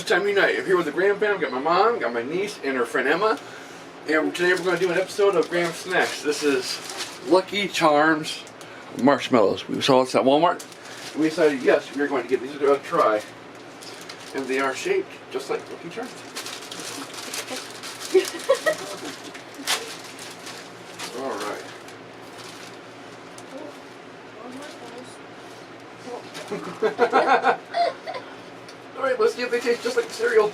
time unite. I'm here with the Graham family. Got my mom, got my niece, and her friend Emma. And today we're going to do an episode of Graham Snacks. This is Lucky Charms marshmallows. We saw this at Walmart. And we decided, yes, we are going to get these a try. And they are shaped just like Lucky Charms. Alright. Alright, let's see if they taste just like the cereal.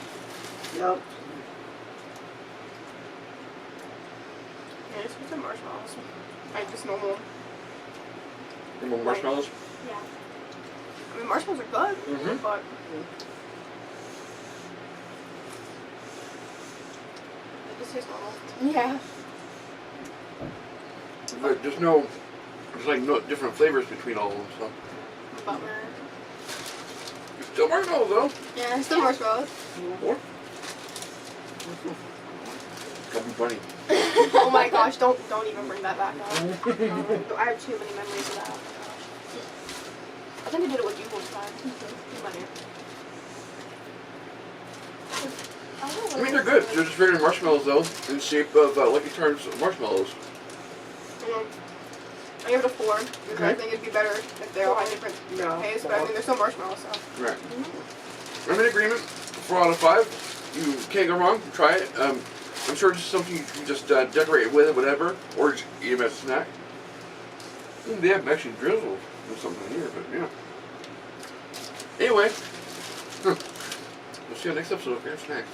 Yep. Yeah, it's some marshmallows. Like just normal. Normal marshmallows? Yeah. I mean, marshmallows are good, but they just taste normal. Yeah. But there's like no different flavors between all of them, so. Bummer. It's still marshmallows though. Yeah, it's still marshmallows. Or? Gotta be funny. Oh my gosh, don't even bring that back up. I have too many memories of that. Oh my gosh. I think I did it with you one time. I mean, they're good. They're just regular marshmallows though, in the shape of Lucky Charms marshmallows. I give it a 4 because I think it'd be better if they all had different tastes, but I mean, they're still marshmallows, so. Right. I'm in agreement. 4 out of 5. You can't go wrong. Try it. I'm sure it's something you can just decorate with, whatever, or just eat them as a snack. They have actually drizzled with something here, but yeah. Anyway, we'll see you on the next episode of Graham Snacks.